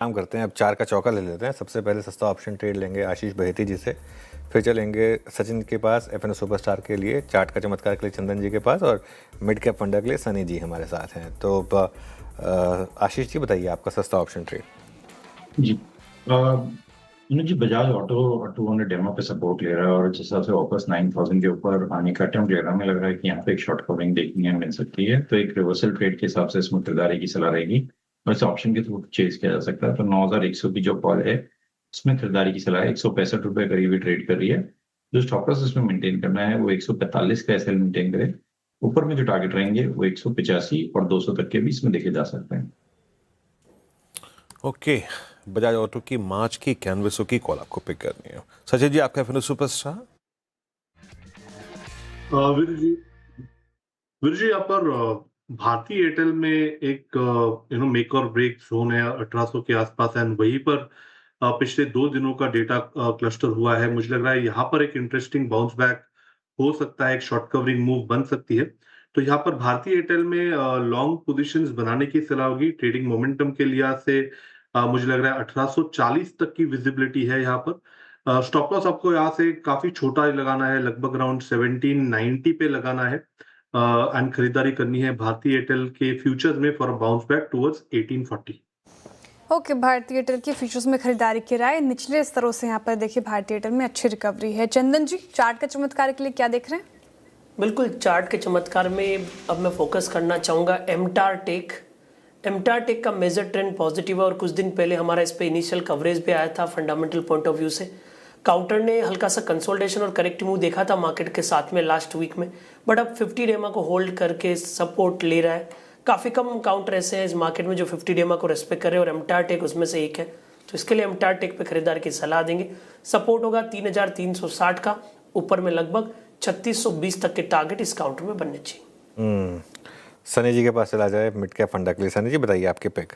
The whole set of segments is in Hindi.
काम करते हैं, अब 4 का चौका ले लेते हैं। सबसे पहले सस्ता ऑप्शन ट्रेड लेंगे आशीष बहेती जी से, फिर चलेंगे सचिन के पास एफएनओ सुपरस्टार के लिए, चार्ट का चमत्कार के लिए चंदन जी के पास, और मिड कैप फंडा के लिए सनी जी हमारे साथ हैं। तो आशीष जी बताइए आपका सस्ता ऑप्शन ट्रेड। जी अनुज जी, बजाज ऑटो 200 डेमो पे सपोर्ट ले रहा है और जिस हिसाब से वापस 9000 के ऊपर आने का अटेम्प्ट ले रहा है, हमें लग रहा है कि यहाँ पे एक शॉर्ट कवरिंग देखने मिल सकती है। तो एक रिवर्सल ट्रेड के हिसाब से इसमें खरीदारी की सलाह रहेगी और इस ऑप्शन के थ्रू चेज किया जा सकता है। तो 9100 की जो कॉल है उसमें खरीदारी की सलाह है। 165 रुपए करीब ट्रेड कर रही है। जो स्टॉप लॉस इसमें मेंटेन करना है वो 145 का एसएल मेंटेन करे। ऊपर में जो टारगेट रहेंगे वो 185 और 200 तक के बीच में देखे जा सकते हैं। ओके, बजाज ऑटो की मार्च की कैनवसों की कॉल आपको पिक करनी है। सचिन जी, आपका एफएनओ सुपरस्टार। वीर जी यहाँ पर भारती एयरटेल में एक मेक और ब्रेक जोन है 1800 के आसपास है। वहीं पर पिछले 2 दिनों का डेटा क्लस्टर हुआ है। मुझे लग रहा है यहाँ पर एक इंटरेस्टिंग बाउंस बैक हो सकता है, एक शॉर्ट कवरिंग मूव बन सकती है। तो यहाँ पर भारतीय एयरटेल में लॉन्ग पोजीशंस बनाने की सलाह होगी। ट्रेडिंग मोमेंटम के लिहाज से मुझे लग रहा है 1840 तक की विजिबिलिटी है यहाँ पर। स्टॉप लॉस आपको यहाँ से काफी छोटा लगाना है, लगभग अराउंड 1790 पे लगाना है एंड खरीदारी करनी है भारतीय एयरटेल के फ्यूचर्स में for bounce back towards 1840। Okay, भारतीय एयरटेल के फ्यूचर्स में खरीदारी की राय। निचले स्तरों से यहाँ पर देखिए भारतीय एयरटेल में अच्छी रिकवरी है। चंदन जी, चार्ट का चमत्कार के लिए क्या देख रहे हैं? बिल्कुल, चार्ट के चमत्कार में अब मैं फोकस करना चाहूँगा एमटार टेक का मेजर ट्रेंड पॉजिटिव है और कुछ दिन पहले हमारा इस पे इनिशियल कवरेज भी आया था फंडामेंटल पॉइंट ऑफ व्यू से। काउंटर ने हल्का सा कंसोलिडेशन और करेक्ट मूव देखा था मार्केट के साथ में लास्ट वीक में, बट अब 50 डेमा को होल्ड करके सपोर्ट ले रहा है। काफ़ी कम काउंटर ऐसे हैं इस मार्केट में जो 50 डेमा को रेस्पेक्ट कर रहे हैं और एमटार टेक उसमें से एक है। तो इसके लिए एमटार टेक पे खरीदार की सलाह देंगे। सपोर्ट होगा 3360 का, ऊपर में लगभग 3620 तक के टारगेट इस काउंटर में बनने चाहिए। सनी जी के पास चला जाए मिड कैप फंडा के लिए। सनी जी बताइए आपके पिक।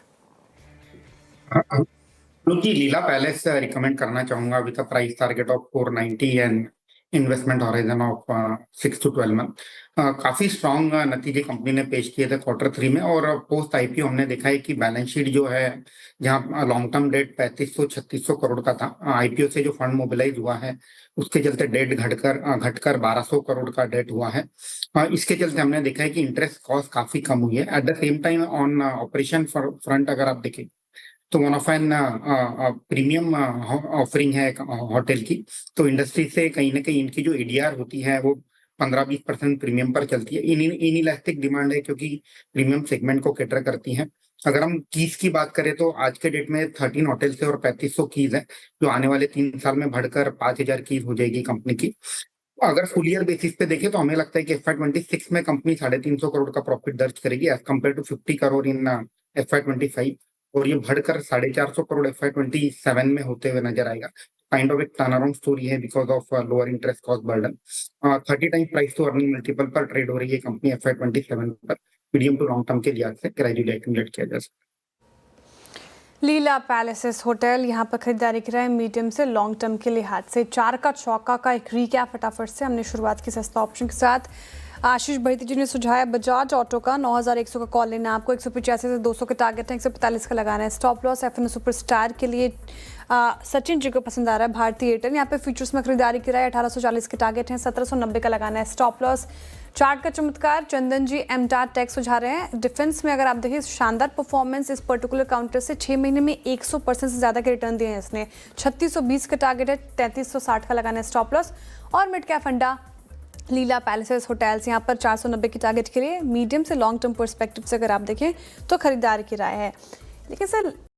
जी, लीला पैलेस रिकमेंड करना चाहूंगा with a price target of 490 and investment horizon of 6 to 12 month. काफी स्ट्रॉन्ग नतीजे कंपनी ने पेश किए थे Q3 में और पोस्ट आईपीओ हमने देखा है कि बैलेंस शीट जो है, जहां लॉन्ग टर्म डेट 3500-3600 करोड़ का था, आईपीओ से जो फंड मोबिलाइज हुआ है उसके चलते डेट घटकर 1200 करोड़ का डेट हुआ है। इसके चलते हमने देखा है कि इंटरेस्ट कॉस्ट काफी कम हुई है। At the same time on operation front अगर आप देखें तो one of an premium offering है होटल की। तो इंडस्ट्री से कहीं ना कहीं इनकी जो एडीआर होती है वो 15-20% प्रीमियम पर चलती है। इनइलास्टिक डिमांड है क्योंकि प्रीमियम सेगमेंट को कैटर करती है। अगर हम कीज की बात करें तो आज के डेट में 13 होटल्स है और 3500 कीज है, जो आने वाले 3 साल में बढ़कर 5000 कीज हो जाएगी कंपनी की। अगर फुल ईयर बेसिस पे देखें तो हमें लगता है कि FY26 में कंपनी 350 करोड़ का प्रॉफिट दर्ज करेगी as compare to 50 crore in FY25, और ये बढ़कर 450 करोड़ FY27 में होते हुए नजर आएगा। काइंड ऑफ एक टर्नअराउंड स्टोरी है because of lower interest cost burden. 30 time price to earning multiple पर ट्रेड हो रही है कंपनी FY27 पर। मीडियम टू लॉन्ग टर्म के लिहाज से ग्रेजुअली एक्यूमुलेट किया जा सकता है। लीला पैलेसेस होटल यहाँ पर खरीदारी की राय मीडियम से लॉन्ग टर्म के लिहाज से। 4 का चौका का एक रीकैप फटाफट से। हमने शुरुआत की सस्ता ऑप्शन के साथ। आशीष बहेती जी ने सुझाया बजाज ऑटो का 9100 का कॉल लेना, आपको 185 से 200 के टारगेट है, 145 का लगाना है। स्टॉप लॉस एफएनओ सुपरस्टार के लिए सचिन जी को पसंद आ रहा है भारतीय एयरटेल। यहाँ पे फ्यूचर्स में खरीदारी की राय 1840 के टारगेट हैं, 1790 का लगाना है। स्टॉप लॉस चार्ट का चमत्कार चंदन जी एमटार टेक सुझा रहे हैं। डिफेंस में अगर आप देखिए शानदार परफॉर्मेंस इस पर्टिकुलर काउंटर से 6 महीने में 100% से ज़्यादा के रिटर्न दिए हैं इसने। 3620 का टारगेट है, 3360 का लगाना है स्टॉप लॉस। और मिड कैप फंडा लीला पैलेसेस होटल्स यहाँ पर 490 की टारगेट के लिए मीडियम से लॉन्ग टर्म पर्सपेक्टिव से अगर आप देखें तो खरीदारी की राय है। लेकिन सर